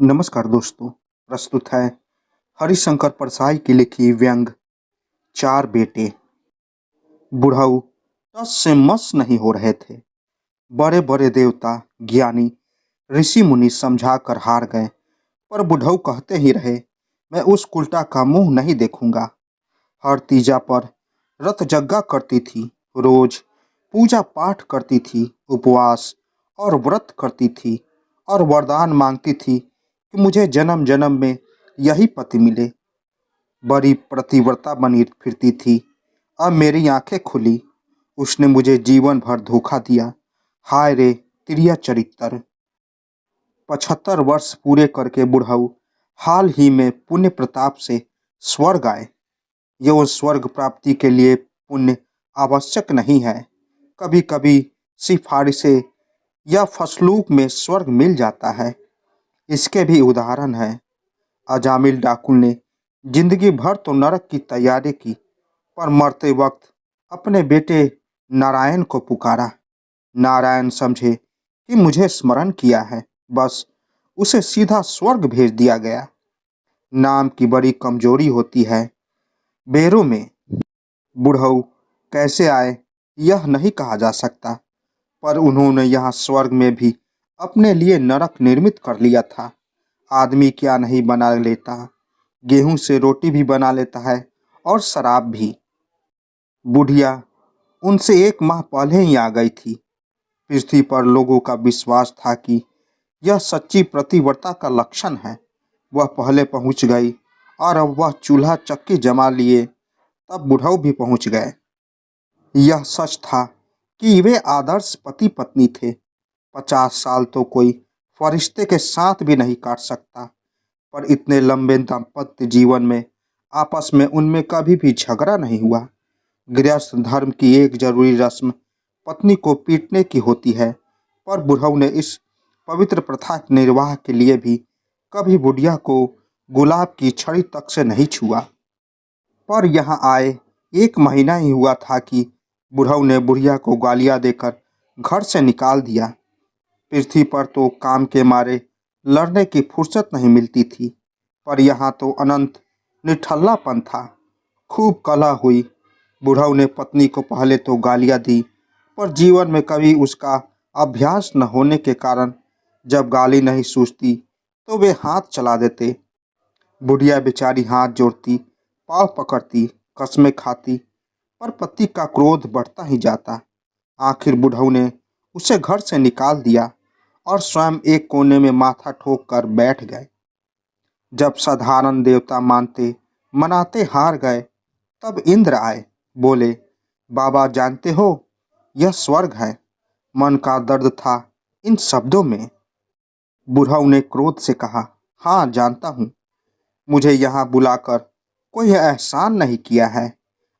नमस्कार दोस्तों। प्रस्तुत है हरिशंकर परसाई की लिखी व्यंग चार बेटे। बुढ़ऊ टस से मस नहीं हो रहे थे। बड़े बड़े देवता ज्ञानी ऋषि मुनि समझा कर हार गए, पर बुढ़ऊ कहते ही रहे, मैं उस उल्टा का मुंह नहीं देखूंगा। हर तीजा पर रत जग्गा करती थी, रोज पूजा पाठ करती थी, उपवास और व्रत करती थी और वरदान मांगती थी कि मुझे जन्म जन्म में यही पति मिले। बड़ी प्रतिव्रता बनी फिरती थी। अब मेरी आंखें खुली। उसने मुझे जीवन भर धोखा दिया। हाय रे तिरिया चरित्र। 75 वर्ष पूरे करके बुढ़ऊ हाल ही में पुण्य प्रताप से स्वर्ग आए। यह स्वर्ग प्राप्ति के लिए पुण्य आवश्यक नहीं है। कभी कभी सिफारिशें या फसलूक में स्वर्ग मिल जाता है। इसके भी उदाहरण है। अजामिल डाकू ने जिंदगी भर तो नरक की तैयारी की, पर मरते वक्त अपने बेटे नारायण को पुकारा। नारायण समझे कि मुझे स्मरण किया है, बस उसे सीधा स्वर्ग भेज दिया गया। नाम की बड़ी कमजोरी होती है बेरों में। बुढ़ऊ कैसे आए यह नहीं कहा जा सकता, पर उन्होंने यहाँ स्वर्ग में भी अपने लिए नरक निर्मित कर लिया था। आदमी क्या नहीं बना लेता, गेहूं से रोटी भी बना लेता है और शराब भी। बुढ़िया उनसे 1 माह पहले ही आ गई थी। पृथ्वी पर लोगों का विश्वास था कि यह सच्ची प्रतिव्रता का लक्षण है। वह पहले पहुंच गई और अब वह चूल्हा चक्की जमा लिए, तब बुढ़ऊ भी पहुंच गए। यह सच था कि वे आदर्श पति पत्नी थे। 50 साल तो कोई फरिश्ते के साथ भी नहीं काट सकता, पर इतने लंबे दाम्पत्य जीवन में आपस में उनमें कभी भी झगड़ा नहीं हुआ। गृहस्थ धर्म की एक जरूरी रस्म पत्नी को पीटने की होती है, पर बुढ़ऊ ने इस पवित्र प्रथा के निर्वाह के लिए भी कभी बुढ़िया को गुलाब की छड़ी तक से नहीं छुआ। पर यहाँ आए 1 महीना ही हुआ था कि बुढ़ऊ ने बुढ़िया को गालियाँ देकर घर से निकाल दिया। पृथ्वी पर तो काम के मारे लड़ने की फुर्सत नहीं मिलती थी, पर यहाँ तो अनंत निठल्लापन था। खूब कलह हुई। बुढ़ऊ ने पत्नी को पहले तो गालियाँ दी, पर जीवन में कभी उसका अभ्यास न होने के कारण जब गाली नहीं सूझती तो वे हाथ चला देते। बुढ़िया बेचारी हाथ जोड़ती, पाँव पकड़ती, कस्में खाती, पर पति का क्रोध बढ़ता ही जाता। आखिर बुढ़ऊ ने उसे घर से निकाल दिया और स्वयं एक कोने में माथा ठोक कर बैठ गए। जब साधारण देवता मानते मनाते हार गए, तब इंद्र आए। बोले, बाबा जानते हो, यह स्वर्ग है। मन का दर्द था इन शब्दों में। बुढ़ऊ ने क्रोध से कहा, हाँ जानता हूँ। मुझे यहाँ बुलाकर कोई एहसान नहीं किया है।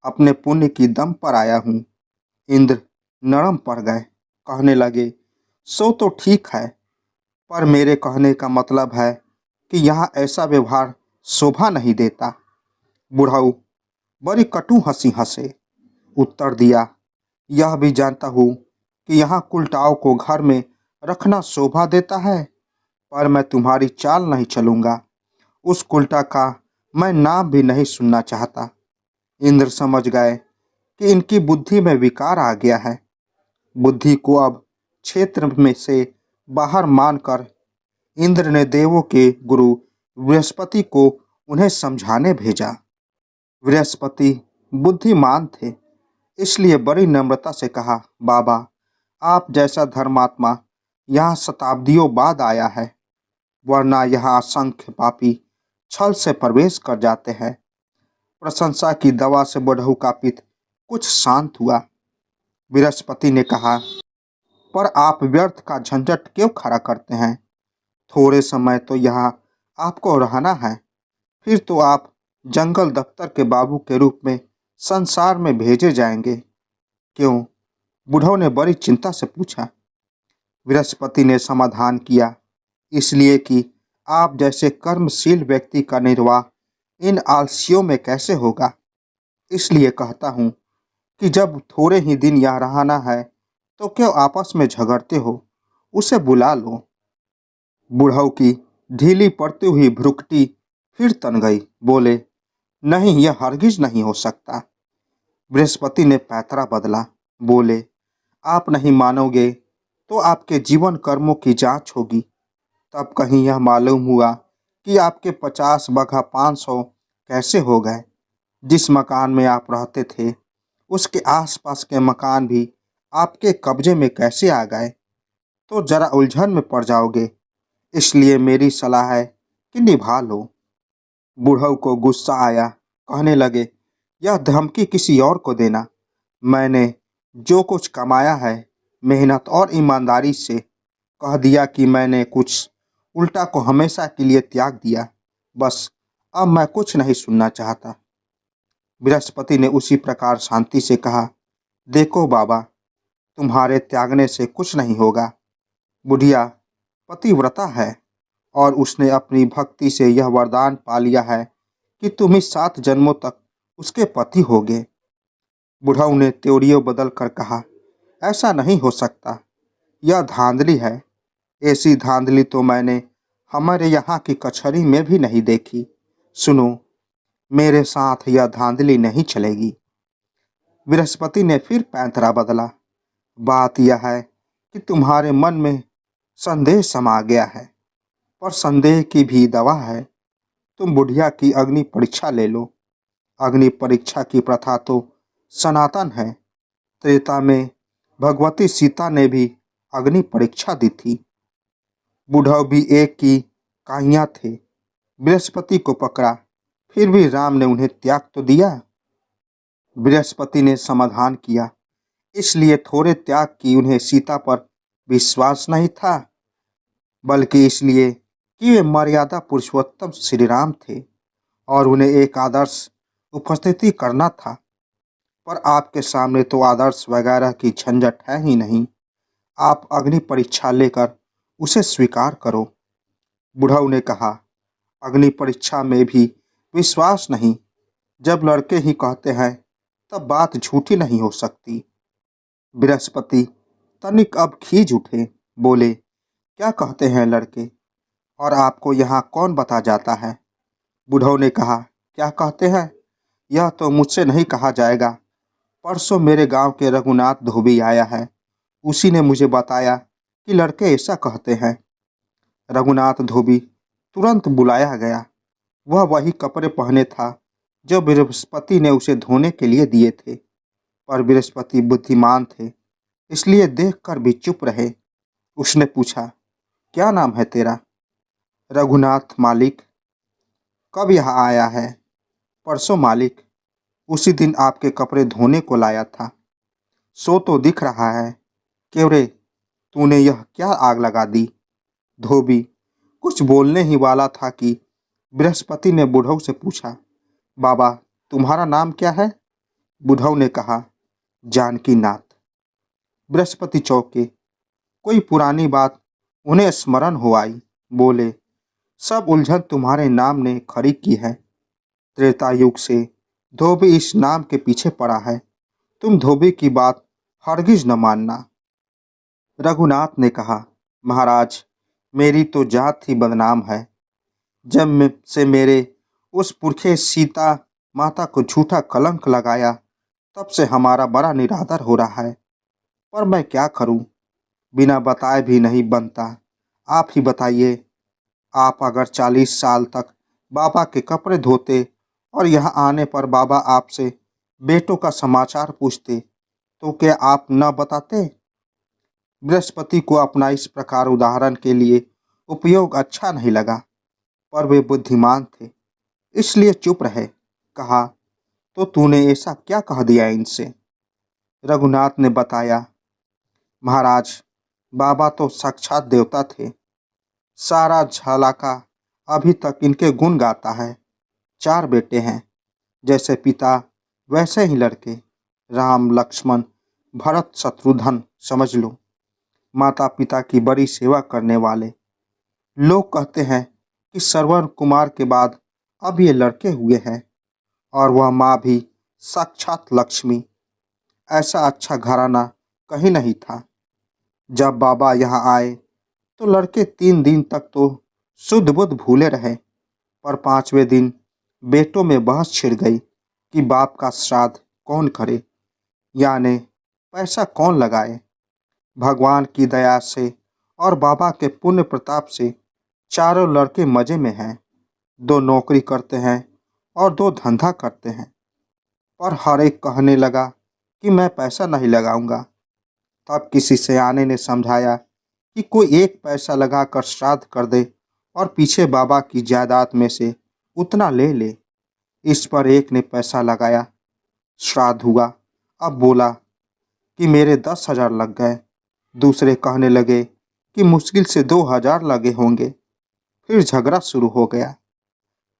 अपने पुण्य की दम पर आया हूँ। इंद्र नरम पड़ गए। कहने लगे, सो तो ठीक है, पर मेरे कहने का मतलब है कि यहाँ ऐसा व्यवहार शोभा नहीं देता। बुढ़ऊ बड़ी कटु हंसी हंसे। उत्तर दिया, यह भी जानता हूँ कि यहाँ कुलटाओं को घर में रखना शोभा देता है, पर मैं तुम्हारी चाल नहीं चलूँगा। उस कुलटा का मैं नाम भी नहीं सुनना चाहता। इंद्र समझ गए कि इनकी बुद्धि में विकार आ गया है। बुद्धि को अब क्षेत्र में से बाहर मानकर इंद्र ने देवों के गुरु बृहस्पति को उन्हें समझाने भेजा। बृहस्पति बुद्धिमान थे, इसलिए बड़ी नम्रता से कहा, बाबा आप जैसा धर्मात्मा यहाँ शताब्दियों बाद आया है, वरना यहाँ असंख्य पापी छल से प्रवेश कर जाते हैं। प्रशंसा की दवा से बुढ़ऊ का पित्त कुछ शांत हुआ। बृहस्पति ने कहा, पर आप व्यर्थ का झंझट क्यों खड़ा करते हैं? थोड़े समय तो यहाँ आपको रहना है, फिर तो आप जंगल दफ्तर के बाबू के रूप में संसार में भेजे जाएंगे। क्यों? बुढ़ऊ ने बड़ी चिंता से पूछा। बृहस्पति ने समाधान किया, इसलिए कि आप जैसे कर्मशील व्यक्ति का निर्वाह इन आलसियों में कैसे होगा। इसलिए कहता हूँ कि जब थोड़े ही दिन यहाँ रहना है तो क्यों आपस में झगड़ते हो, उसे बुला लो। बुढ़ऊ की ढीली पड़ती हुई भ्रुकुटी फिर तन गई। बोले, नहीं, यह हरगिज नहीं हो सकता। बृहस्पति ने पैतरा बदला। बोले, आप नहीं मानोगे तो आपके जीवन कर्मों की जांच होगी। तब कहीं यह मालूम हुआ कि आपके 50 बघा 500 कैसे हो गए। जिस मकान में आप रहते थे उसके आसपास के मकान भी आपके कब्जे में कैसे आ गए, तो जरा उलझन में पड़ जाओगे। इसलिए मेरी सलाह है कि निभा लो। बूढ़ऊ को गुस्सा आया। कहने लगे, यह धमकी किसी और को देना। मैंने जो कुछ कमाया है मेहनत और ईमानदारी से, कह दिया कि मैंने कुछ उल्टा को हमेशा के लिए त्याग दिया। बस अब मैं कुछ नहीं सुनना चाहता। बृहस्पति ने उसी प्रकार शांति से कहा, देखो बाबा, तुम्हारे त्यागने से कुछ नहीं होगा। बुढ़िया पतिव्रता है और उसने अपनी भक्ति से यह वरदान पा लिया है कि तुम ही 7 जन्मों तक उसके पति होगे। बुढ़ऊ ने त्योरियों बदल कर कहा, ऐसा नहीं हो सकता, यह धांधली है। ऐसी धांधली तो मैंने हमारे यहाँ की कचहरी में भी नहीं देखी। सुनो, मेरे साथ यह धांधली नहीं चलेगी। बृहस्पति ने फिर पैंतरा बदला। बात यह है कि तुम्हारे मन में संदेह समा गया है, पर संदेह की भी दवा है। तुम बुढ़िया की अग्नि परीक्षा ले लो। अग्नि परीक्षा की प्रथा तो सनातन है। त्रेता में भगवती सीता ने भी अग्नि परीक्षा दी थी। बुढ़ऊ भी एक की काहियाँ थे। बृहस्पति को पकड़ा, फिर भी राम ने उन्हें त्याग तो दिया। बृहस्पति ने समाधान किया, इसलिए थोड़े त्याग की उन्हें सीता पर विश्वास नहीं था, बल्कि इसलिए कि वे मर्यादा पुरुषोत्तम श्री राम थे और उन्हें एक आदर्श उपस्थिति करना था। पर आपके सामने तो आदर्श वगैरह की झंझट है ही नहीं। आप अग्नि परीक्षा लेकर उसे स्वीकार करो। बुढ़ऊ ने कहा, अग्नि परीक्षा में भी विश्वास नहीं। जब लड़के ही कहते हैं तब बात झूठी नहीं हो सकती। बृहस्पति तनिक अब खींच उठे। बोले, क्या कहते हैं लड़के, और आपको यहाँ कौन बता जाता है? बुढ़ऊ ने कहा, क्या कहते हैं, यह तो मुझसे नहीं कहा जाएगा। परसों मेरे गांव के रघुनाथ धोबी आया है। उसी ने मुझे बताया कि लड़के ऐसा कहते हैं। रघुनाथ धोबी तुरंत बुलाया गया। वह वही कपड़े पहने था जो बृहस्पति ने उसे धोने के लिए दिए थे, पर बृहस्पति बुद्धिमान थे, इसलिए देखकर भी चुप रहे। उसने पूछा, क्या नाम है तेरा? रघुनाथ मालिक। कब यहाँ आया है? परसों मालिक। उसी दिन आपके कपड़े धोने को लाया था। सो तो दिख रहा है। क्यों रे, तूने यह क्या आग लगा दी? धोबी कुछ बोलने ही वाला था कि बृहस्पति ने बुढ़ऊ से पूछा, बाबा, तुम्हारा नाम क्या है? बुढ़ऊ ने कहा, जानकी नाथ। बृहस्पति चौंके। कोई पुरानी बात उन्हें स्मरण हो आई। बोले, सब उलझन तुम्हारे नाम ने खड़ी की है। त्रेता युग से धोबी इस नाम के पीछे पड़ा है। तुम धोबी की बात हरगिज न मानना। रघुनाथ ने कहा, महाराज, मेरी तो जात ही बदनाम है। से मेरे उस पुरखे सीता माता को झूठा कलंक लगाया, तब से हमारा बड़ा निरादर हो रहा है। पर मैं क्या करूं, बिना बताए भी नहीं बनता। आप ही बताइए, आप अगर 40 साल तक बाबा के कपड़े धोते और यहाँ आने पर बाबा आपसे बेटों का समाचार पूछते, तो क्या आप न बताते? बृहस्पति को अपना इस प्रकार उदाहरण के लिए उपयोग अच्छा नहीं लगा, पर वे बुद्धिमान थे, इसलिए चुप रहे। कहा, तो तूने ऐसा क्या कह दिया इनसे? रघुनाथ ने बताया, महाराज, बाबा तो साक्षात देवता थे। सारा झालाका अभी तक इनके गुण गाता है। 4 बेटे हैं, जैसे पिता वैसे ही लड़के, राम, लक्ष्मण, भरत, शत्रुघ्न, समझ लो। माता पिता की बड़ी सेवा करने वाले। लोग कहते हैं कि श्रवण कुमार के बाद अब ये लड़के हुए हैं, और वह माँ भी साक्षात लक्ष्मी। ऐसा अच्छा घराना कहीं नहीं था। जब बाबा यहाँ आए तो लड़के 3 दिन तक तो शुद्ध बुद्ध भूले रहे। पर 5वें दिन बेटों में बहस छिड़ गई कि बाप का श्राद्ध कौन करे, यानी पैसा कौन लगाए। भगवान की दया से और बाबा के पुण्य प्रताप से चारों लड़के मजे में हैं। 2 नौकरी करते हैं और 2 धंधा करते हैं। पर हर एक कहने लगा कि मैं पैसा नहीं लगाऊंगा। तब किसी सयाने ने समझाया कि कोई एक पैसा लगाकर श्राद्ध कर दे और पीछे बाबा की जायदाद में से उतना ले ले। इस पर एक ने पैसा लगाया, श्राद्ध हुआ। अब बोला कि मेरे 10,000 लग गए। दूसरे कहने लगे कि मुश्किल से 2,000 लगे होंगे। फिर झगड़ा शुरू हो गया।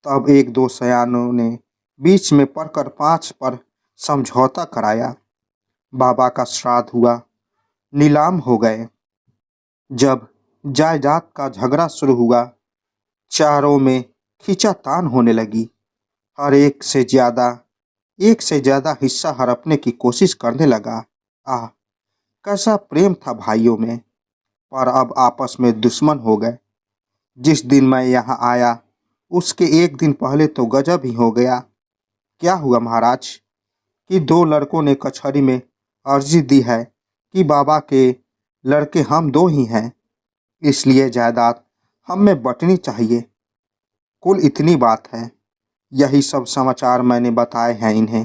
तब 1-2 सयानों ने बीच में पड़कर 5 पर समझौता कराया। बाबा का श्राद्ध हुआ, नीलाम हो गए। जब जायदाद का झगड़ा शुरू हुआ, चारों में खींचातान होने लगी। हर एक से ज़्यादा हिस्सा हड़पने की कोशिश करने लगा। आह, कैसा प्रेम था भाइयों में, पर अब आपस में दुश्मन हो गए। जिस दिन मैं यहाँ आया उसके एक दिन पहले तो गजब ही हो गया। क्या हुआ महाराज कि 2 लड़कों ने कचहरी में अर्जी दी है कि बाबा के लड़के हम 2 ही हैं, इसलिए जायदाद हम में बंटनी चाहिए। कुल इतनी बात है। यही सब समाचार मैंने बताए हैं इन्हें।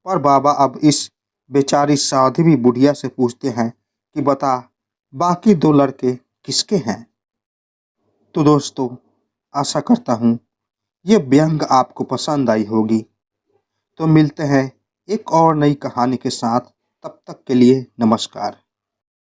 पर बाबा अब इस बेचारी साध्वी बुढ़िया से पूछते हैं कि बता, बाकी 2 लड़के किसके हैं। तो दोस्तों, आशा करता हूँ ये व्यंग आपको पसंद आई होगी। तो मिलते हैं एक और नई कहानी के साथ। तब तक के लिए नमस्कार।